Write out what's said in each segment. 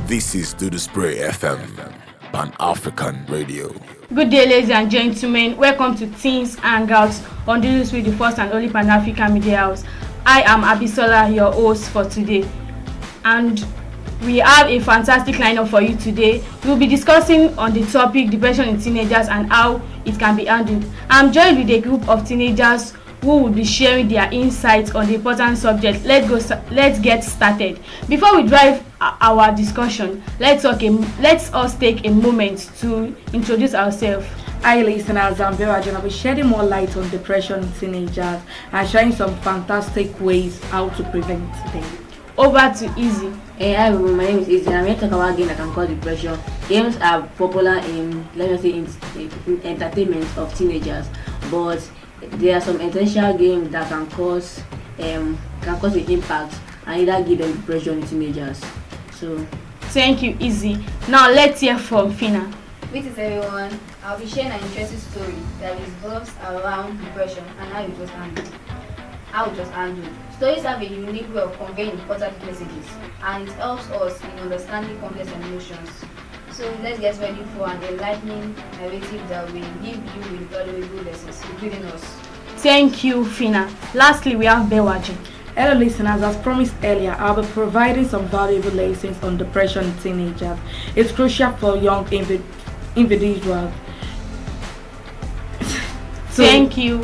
This is Duduspreeofficial FM, Pan-African Radio. Good day, ladies and gentlemen. Welcome to Teens Hangout on Dudu, the first and only Pan-African media house. I am Abisola, your host for today. And we have a fantastic lineup for you today. We'll be discussing on the topic depression in teenagers and how it can be handled. I'm joined with a group of teenagers who will be sharing their insights on the important subject. Let's get started. Before we drive our discussion, let's us take a moment to introduce ourselves. Hi listeners, I'm Bewaji and I'll be shedding more light on depression in teenagers and sharing some fantastic ways how to prevent them. Over to Issy. Hey, hi everyone, my name is Issy and I'm here to talk about games that can cause depression. Games are popular in, in entertainment of teenagers, but there are some essential games that can cause an impact and either give them depression in teenagers. So thank you, Issy. Now let's hear from Phina. Greetings everyone. I'll be sharing an interesting story that revolves around depression and how it was handled. Stories have a unique way of conveying important messages and it helps us in understanding complex emotions. So let's get ready for an enlightening narrative that will give you valuable lessons, including us. Thank you, Phina. Lastly, we have Bewaji. Hello listeners, as promised earlier, I'll be providing some valuable lessons on depression in teenagers. It's crucial for young individuals. Thank you,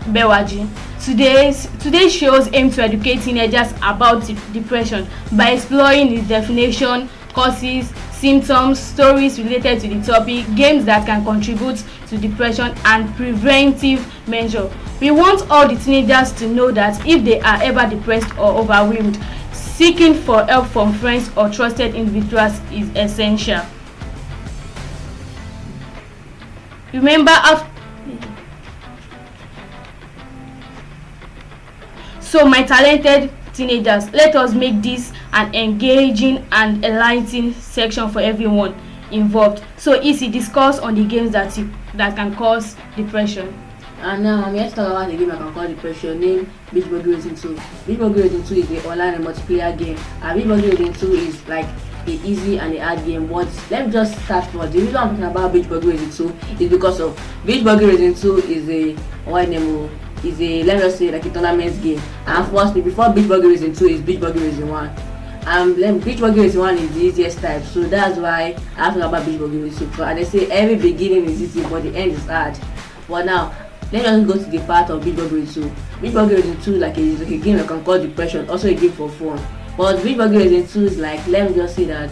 Bewaji. Today's shows aim to educate teenagers about depression by exploring the definition, causes, symptoms, stories related to the topic, games that can contribute to depression, and preventive measures. We want all the teenagers to know that if they are ever depressed or overwhelmed, seeking for help from friends or trusted individuals is essential. Remember, so my talented teenagers, let us make this an engaging and enlightening section for everyone involved. So Issy, discuss on the games that can cause depression. And now I'm here to talk about the game that can cause depression named Bewaji Racing 2. Bewaji Racing 2 is an online and multiplayer game, and Bewaji Racing 2 is like the easy and the hard game. But let me just start first. The reason I'm talking about Bewaji Racing 2 is because of Bewaji Racing 2 is let me just say like a tournament game. And firstly, before Bewaji Racing 2 is Bewaji Racing 1. Bewaji Racing 1 is the easiest type, so that's why I have to talk about Bewaji Racing 2. And they say every beginning is easy, but the end is hard. But now, let us go to the part of Bewaji Racing 2. Bewaji Racing 2 is like a game that can cause depression, also a game for fun. But Bewaji Racing 2 is like, let me just say that,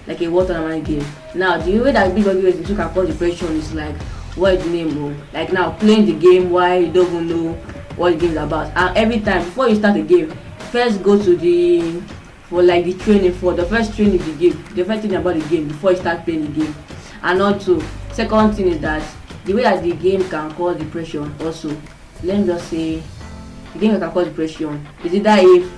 like a water tournament game. Now, the way that Bewaji Racing 2 can cause depression is like, what is the name? Like now, playing the game while you don't even know what the game is about. And every time before you start the game, first go to the training for the first training the game, the first thing about the game before you start playing the game. And also, second thing is that the way that the game can cause depression also, let me just say, the game that can cause depression is either if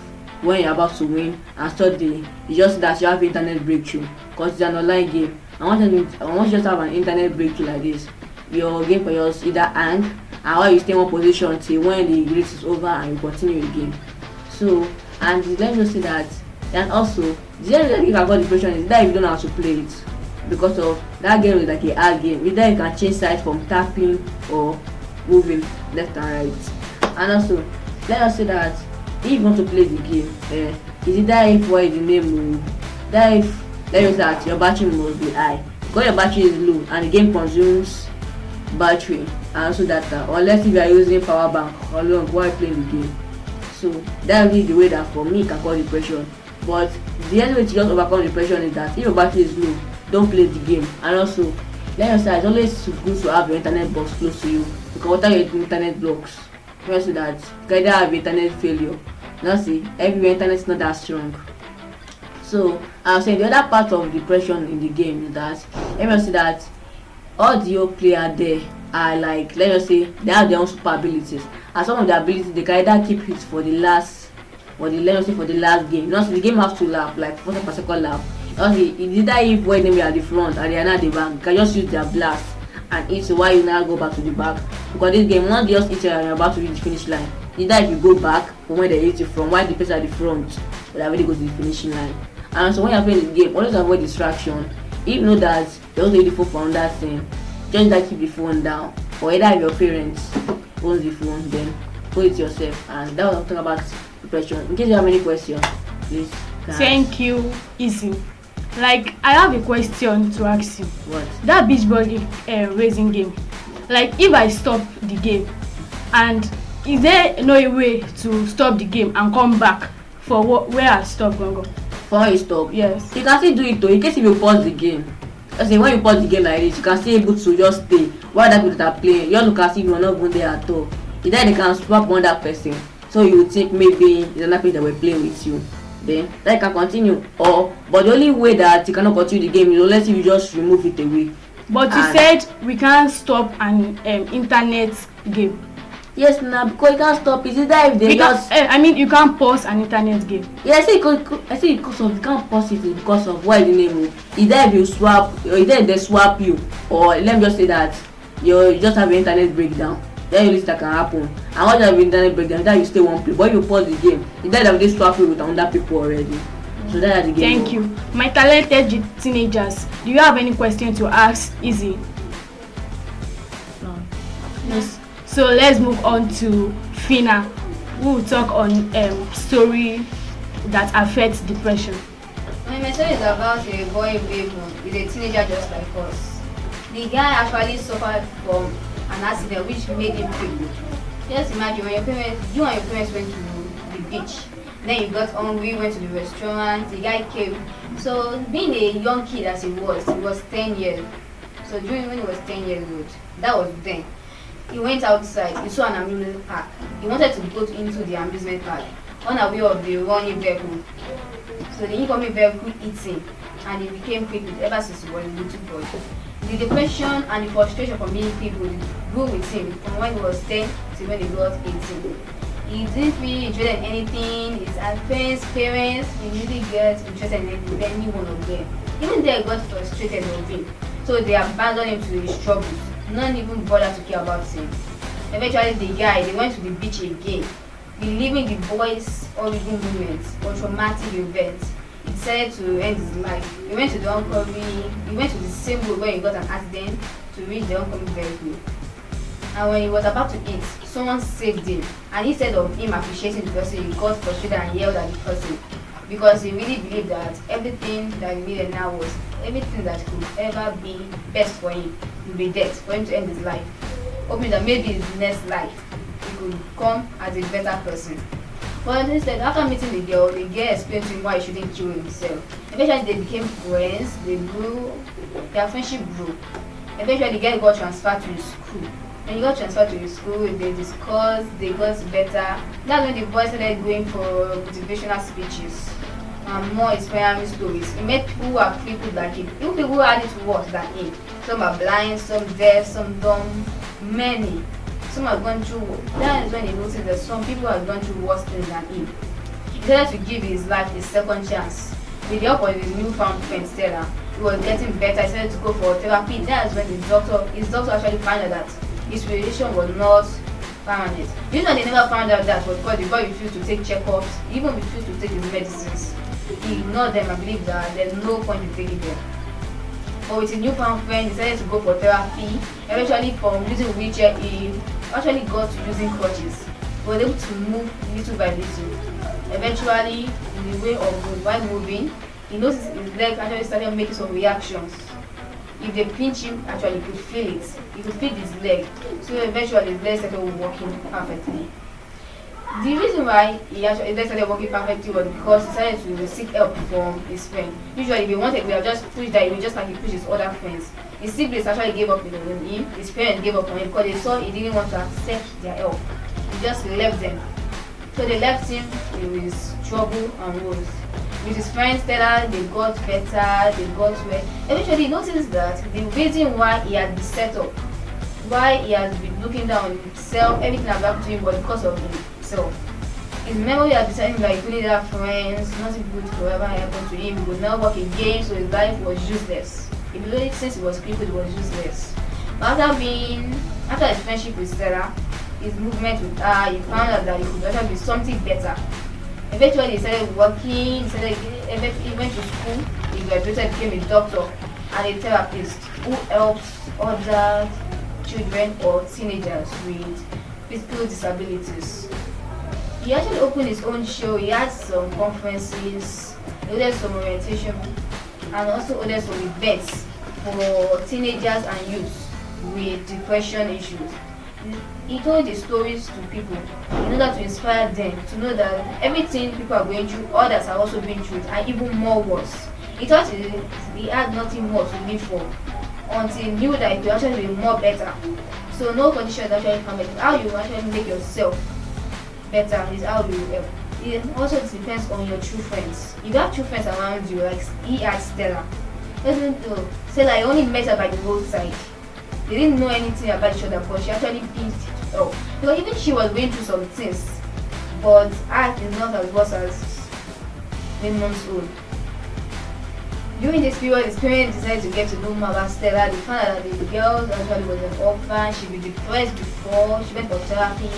when you're about to win and study, it's just that you have internet breakthrough because it's an online game. I want you just have an internet breakthrough like this. Your game for yours either hang and while you stay in one position till when the race is over and you continue again. So, and let me just say that, and also the other thing about depression is that if you don't know how to play it, because of that game is like a hard game. Either you can change sides from tapping or moving left and right. And also, let us say that if you want to play the game, it's either if what is the name, that if let me say that your battery must be high. Because your battery is low and the game consumes battery and also data, unless if you are using power bank or long while playing the game. So that will be the way that for me can cause depression. But the only way to just overcome depression is that if your battery is low, don't play the game. And also, let me say it's always good to have your internet box close to you, because without your internet blocks, you see that you can either have internet failure. Now see, everywhere internet is not that strong. So I'm saying the other part of depression in the game is that let me say that all the players there are like, let us say they have their own super abilities, and some of the abilities they can either keep it for the last game. Not the game has to lap like 40 per second lap. Okay, it's either if when they are at the front and they are not at the back, you can just use their blast and eat while you now go back to the back. Because this game, once you just eat and you're about to reach the finish line, either if you go back from where they hit you from, while the person at the front, would have already go to the finishing line. And so when you're playing the game, always avoid distraction. If you know that you don't really focus on that thing, just like keep the phone down. Or either if your parents owns the phone, then hold it yourself. And that was what I'm talking about depression. In case you have any questions, please. Thank you, Issy. Like, I have a question to ask you. What? That beach buggy racing game. Like, if I stop the game, and is there no way to stop the game and come back for where I stopped, Gongo? For when you stop? Yes. You can still do it though, in case if you pause the game. I say when you pause the game like this, you can still able to just stay while that people that are playing. You just look as if you're not even there at all. Then they can swap on that person. So you would think maybe it's another person that were playing with you. Then that can continue. But the only way that you cannot continue the game is unless you just remove it away. But you said we can't stop an internet game. Yes, now because you can't stop it. Is that if they just I mean you can't pause an internet game. Yeah, I say because of you can't pause it because of why the name. Either if you swap or either if they swap you, or let me just say that you just have an internet breakdown. Then you list that can happen. And once you have an internet breakdown, that you stay one place. But if you pause the game, either that they swap you with another people already. So that's the game. Thank you. My talented teenagers, do you have any question to ask Issy? No. Yes. So let's move on to Phina, who will talk on story that affects depression. My story is about a boy Raymond. He's a teenager just like us. The guy actually suffered from an accident which made him crippled. Just imagine when you and your parents went to the beach. Then you got hungry, went to the restaurant, the guy came. So being a young kid as he was 10 years. So during when he was 10 years old, that was then. He went outside, he saw an amusement park. He wanted to go into the amusement park, unaware of the running vehicle. So the incoming vehicle hit him and he became crippled ever since he was a little boy. The depression and the frustration from being crippled grew with him from when he was 10 to when he was 18. He didn't really interested in anything, his parents, he really get interested in any one of them. Even they got frustrated with him. So they abandoned him to his troubles, not even bother to care about him. Eventually they went to the beach again, believing the boy's origin movement or traumatic event. He decided to end his life. He went to the same road where he got an accident to reach the oncoming vehicle. And when he was about to eat, someone saved him. And instead of him appreciating the person, he got frustrated and yelled at the person. Because he really believed that everything that he needed now was everything that could ever be best for him would be death for him to end his life. Hoping that maybe his next life he could come as a better person. But instead, after meeting the girl explained to him why he shouldn't kill himself. Eventually they became friends, their friendship grew. Eventually the girl got transferred to his school. When he got transferred to his school, they discussed, they got better. That's when the boy started going for motivational speeches and more inspiring stories. He met people who are crippled like him, even people who had it worse than him. Some are blind, some deaf, some dumb, many. Some have gone through. That is when he noticed that some people have gone through worse things than him. He decided to give his life a second chance. With the help of his newfound friend Stella, he was getting better. He started to go for therapy. That is when his doctor actually found out that his relation was not permanent. You know they never found out that was because the boy refused to take checkups, he even refused to take his medicines. He ignored them and believed that there's no point in taking them. But with his newfound friend, he decided to go for therapy. Eventually, from using a wheelchair, he actually got to using crutches. He was able to move little by little. Eventually, in the way of while moving, he noticed his leg actually started making some reactions. If they pinch him, actually he could feel it. He could feel his leg. So eventually his leg started working perfectly. The reason why his leg started working perfectly was because he started to seek help from his friend. Usually if he wanted, we have just pushed that, he would just like he pushed his other friends. His siblings actually gave up on him, his parents gave up on him because they saw he didn't want to accept their help. He just left them. So they left him with his trouble and woes. With his friends Stella, they got better, they got well. Eventually he noticed that the reason why he had been set up, why he has been looking down on himself, everything that happened to him was because of himself. His memory had decided that he couldn't have friends, nothing good could ever happen to him, he would not work again, so his life was useless. He believed since he was crippled, it was useless. But after his friendship with Stella, his movement with her, he found out that he could actually be something better. Eventually, he started working. He went to school. He graduated, became a doctor and a therapist who helps other children or teenagers with physical disabilities. He actually opened his own show. He had some conferences, he did some orientation, and also did some events for teenagers and youths with depression issues. He told his stories to people in order to inspire them to know that everything people are going through, others are also going through it, and even more worse. He thought he had nothing more to live for until he knew that it could actually be more better. So no condition is actually permanent. How you actually make yourself better is how you help. It also depends on your true friends. If you have true friends around you, like he had Stella. Doesn't know. Stella, I only met her by the roadside. They didn't know anything about each other, but she actually picked it up. Because even she was going through some things, but art is not as worse as 10 months old. During this period, his parents decided to get to know more about Stella. They found out that the girl actually was an orphan. She'd been depressed before. She went for therapy.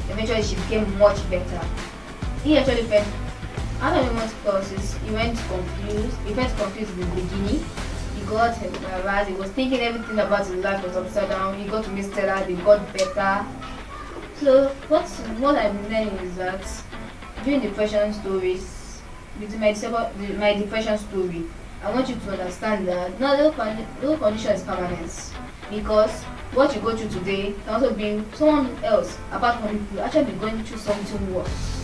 Eventually, she became much better. He actually went, after the months courses, he went confused. He felt confused in the beginning. He got embarrassed. He was thinking everything about his life was upside down. He got to meet Stella. They got better. So what I'm learning is that during depression stories, with my depression story, I want you to understand that not no condition is permanent, because what you go through today can also be someone else apart from you actually be going through something worse.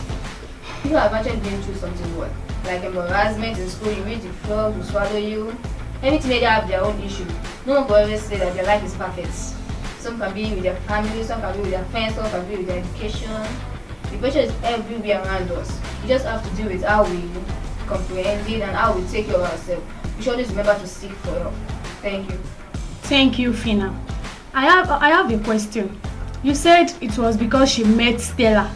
People have actually been through something worse, like embarrassment in school. You read the frog, you swallow you. Every teenager have their own issue. No one can ever say that their life is perfect. Some can be with their family, some can be with their friends, some can be with their education. Depression is everywhere around us. You just have to deal with how we comprehend it and how we take care of ourselves. We should always remember to seek for help. Thank you. Thank you, Phina. I have a question. You said it was because she met Stella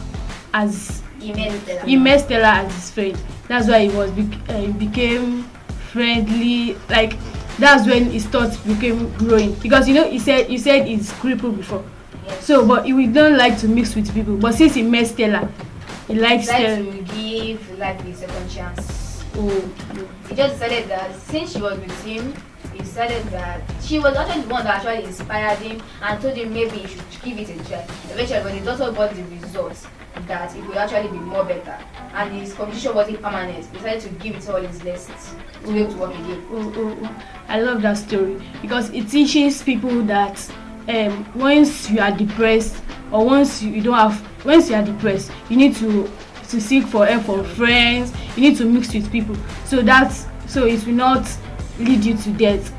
as He met Stella as his friend. That's why he became friendly. Like that's when his thoughts became growing. Because you said he's crippled before. Yes. So, but he don't like to mix with people. But since he met Stella, he likes Stella. To give life a second chance. Oh. He just decided that since she was with him, he decided that she was actually the one that actually inspired him and told him maybe he should give it a try. Eventually, when he also got the results, that it would actually be more better, and his condition wasn't permanent, he decided to give it all his lessons to be able to work again. I love that story because it teaches people that once you are depressed or once you are depressed, you need to seek for help from friends. You need to mix with people so it will not lead you to death.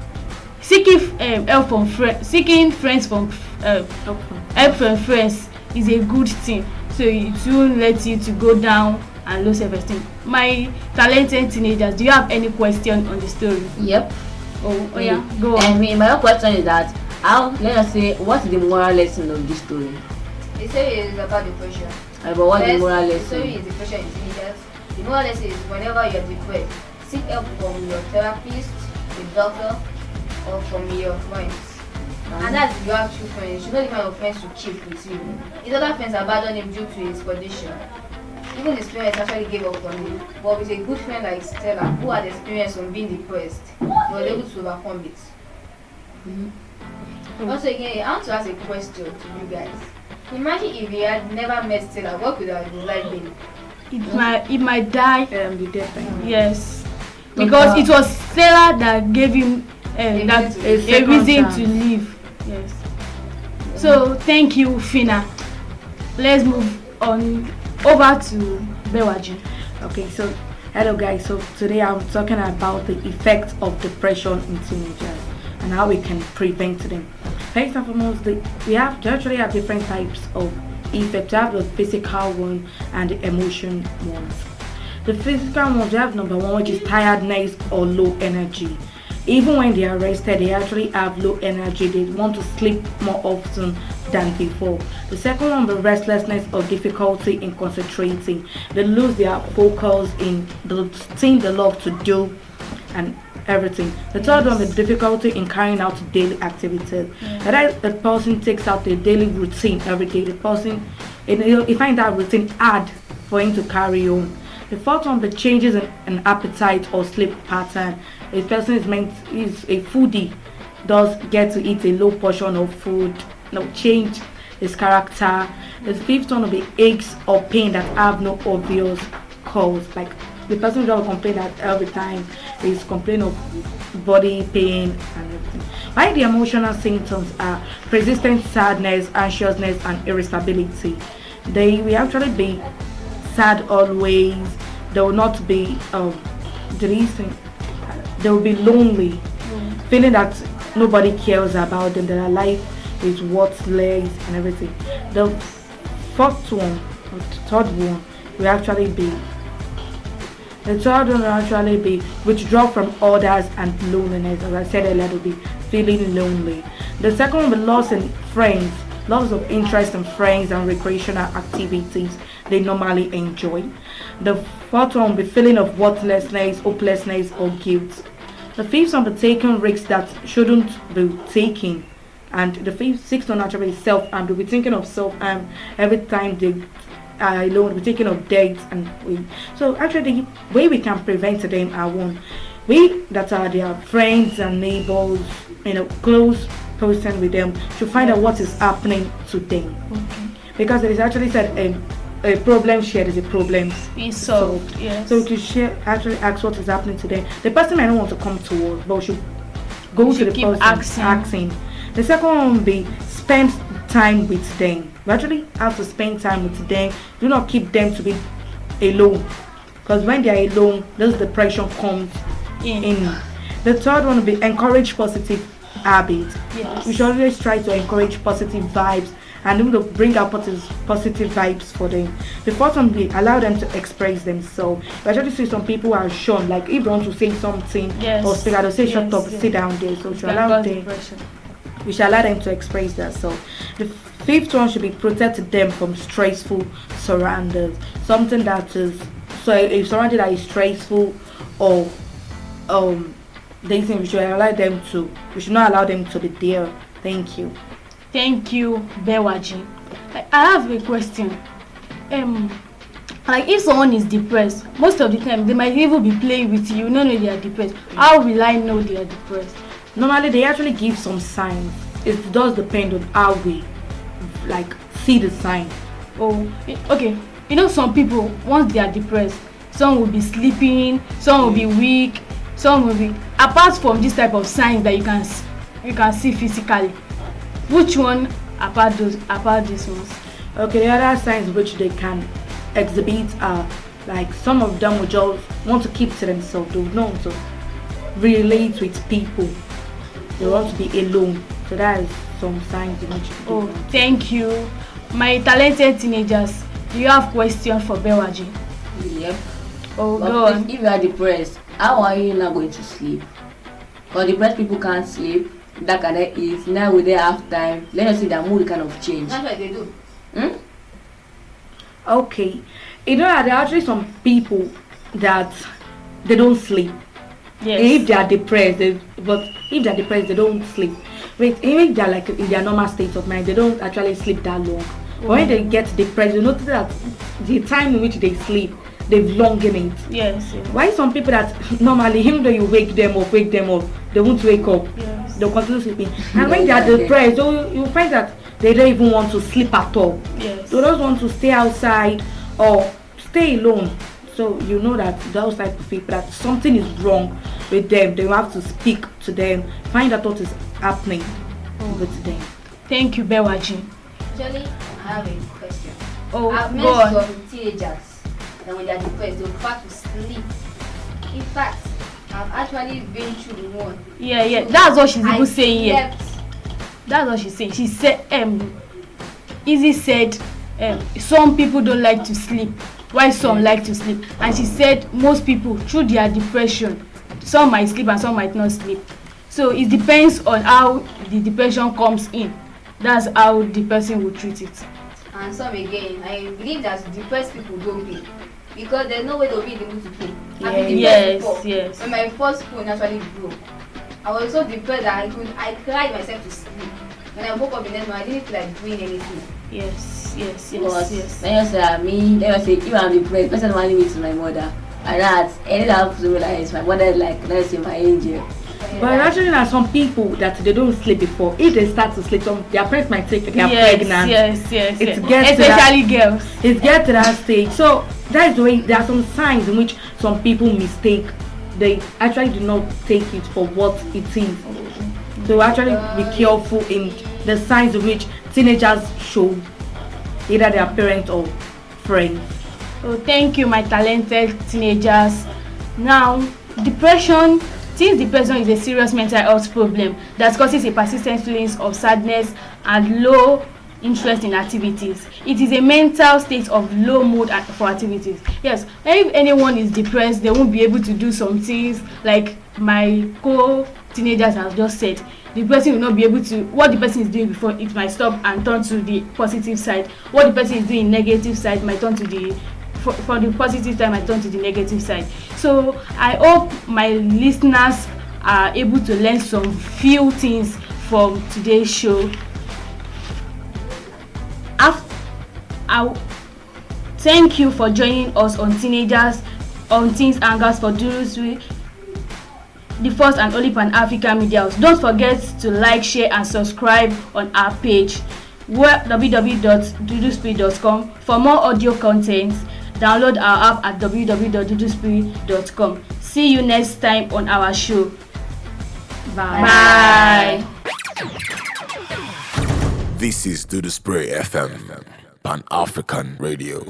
Seeking help from seeking friends from help from friends is a good thing. So it won't let you to go down and lose everything. My talented teenagers, do you have any question on the story? Yep. Oh yeah, go on. I mean, my own question is that let us say, what is the moral lesson of this story? The story is about depression. But what's the moral lesson? The story is depression in teenagers. The moral lesson is whenever you are depressed, seek help from your therapist, a doctor, or from your friends. And that's if you have true friends. You should know the kind of friends to keep with you. His other friends abandoned him due to his condition. Even his parents actually gave up on him. But with a good friend like Stella, who had experience on being depressed, he was able to overcome it. Also again, I want to ask a question to you guys. Imagine if he had never met Stella, what could his life been? It might die. The death thing. Yes, because it was Stella that gave him a reason to live. Yes. So thank you, Phina. Let's move on over to Bewaji. Okay, so hello guys. So today I'm talking about the effects of depression in teenagers and how we can prevent them. First and foremost, we actually have different types of effects. We have the physical one and the emotion ones. The physical ones, we have number one, which is tiredness or low energy. Even when they are rested, they actually have low energy. They want to sleep more often than before. The second one, the restlessness or difficulty in concentrating. They lose their focus in the thing they love to do and everything. The third one, the difficulty in carrying out daily activities. That the person takes out a daily routine every day. The person, you find that routine hard for him to carry on. The fourth one, the changes in appetite or sleep pattern. A person is a foodie, does get to eat a low portion of food, change his character. The fifth one will be aches or pain that have no obvious cause. Like the person will complain that every time is complain of body pain and everything. Why the emotional symptoms are persistent sadness, anxiousness, and irritability. They will actually be sad always. They will not be they will be lonely, feeling that nobody cares about them, that their life is worthless and everything. The fourth one, or third one, will actually be withdrawal from others and loneliness. As I said earlier, will be feeling lonely. The second one will be loss in friends, loss of interest in friends and recreational activities they normally enjoy. The fourth one will be feeling of worthlessness, hopelessness, or guilt. The fifth one will be taking risks that shouldn't be taken. And the sixth one actually is self-harm. They'll be thinking of self-harm every time they are alone. We're thinking of dates so actually the way we can prevent them are one. We that are their friends and neighbors, close person with them, should find out what is happening to them. Okay. Because it is actually said a problem shared is a problem solved. Yes. So we should actually ask what is happening to them. The person might not want to come to us, but we should go to the person asking. The second one will be spend time with them. We actually have to spend time with them. Do not keep them to be alone, because when they are alone, this depression comes in. The third one will be encourage positive habits. Yes. We should always try to encourage positive vibes and bring out positive vibes for them. The fourth one will be allow them to express themselves. We actually see some people are shown, like if they want to say something or speak, they'll say shut up, sit down there. So we should allow them to express themselves. The fifth one should be protect them from stressful surroundings. Something that is a surrounding that is stressful or they think we should not allow them to be there. Thank you. Thank you, Bewaji. I have a question. Like if someone is depressed, most of the time they might even be playing with you. No, they are depressed. How will I know they are depressed? Normally, they actually give some signs. It does depend on how we see the sign. Oh, okay. Some people, once they are depressed, some will be sleeping, some will be weak, some will be. Apart from this type of signs that you can see physically, which one apart these ones? Okay, the other signs which they can exhibit are like some of them will just want to keep to themselves. They will not want to relate with people. They want to be alone. So that is some signs in which. Oh, thank you. My talented teenagers, do you have questions for Bewaji? Yep. Oh, go on. If you are depressed, how are you not going to sleep? Because depressed people can't sleep. That can eat. Now we don't have time. Let us see their mood kind of change. That's what they do. Okay. There are actually some people that they don't sleep. Yes. If they are depressed, they don't sleep. Wait, even if they are like in their normal state of mind, they don't actually sleep that long. But when they get depressed, you notice that the time in which they sleep, they've long in it. Yes. Why some people that normally, even though you wake them up, they won't wake up. Yes. They'll continue sleeping. And when they are depressed, you find that they don't even want to sleep at all. Yes. They don't want to stay outside or stay alone. So you know that those type of people, that something is wrong with them. They have to speak to them, find out what is happening with them. Thank you, Bewaji. Actually, I have a question. Oh, I've go on. met some teenagers that when they are depressed, they prefer to sleep. In fact, I've actually been through one. Yeah. That's what she's even saying here. Slept. That's what she's saying. She said, Issy said, some people don't like to sleep, while some like to sleep. And she said most people, through their depression, some might sleep and some might not sleep. So it depends on how the depression comes in. That's how the person will treat it. And some again, I believe that depressed people don't play. Because there's no way they'll be able to play. Yes. When my first phone actually broke, I was so depressed that I cried myself to sleep. when I woke up the next morning, I didn't feel like doing anything. Yes. Then you say me, then you say if I'm depressed, person want me to my mother. And that ended up to me like my mother is like, let's say my angel. But actually, there are some people that they don't sleep before. If they start to sleep, their parents might think they are pregnant. Yes. Especially girls. It gets to that stage. So that's the way. There are some signs in which some people mistake. They actually do not take it for what it is. So actually be careful in the signs in which teenagers show either their parents or friends. Oh, thank you, my talented teenagers. Now, depression. Since depression is a serious mental health problem that causes a persistent feelings of sadness and low interest in activities. It is a mental state of low mood for activities. Yes, if anyone is depressed, they won't be able to do some things like my co-teenagers have just said. The person will not be able to, what the person is doing before, it might stop and turn to the positive side. What the person is doing in negative side might turn to the for the positive side might turn to the negative side. So I hope my listeners are able to learn some few things from today's show. I thank you for joining us on Teens Hangouts for Dudu, the first and only Pan-African media house. Don't forget to like, share and subscribe on our page www.duduspreeofficial.com. For more audio content, download our app at www.duduspreeofficial.com. See you next time on our show. Bye. This is Dudu Spray FM, Pan African Radio.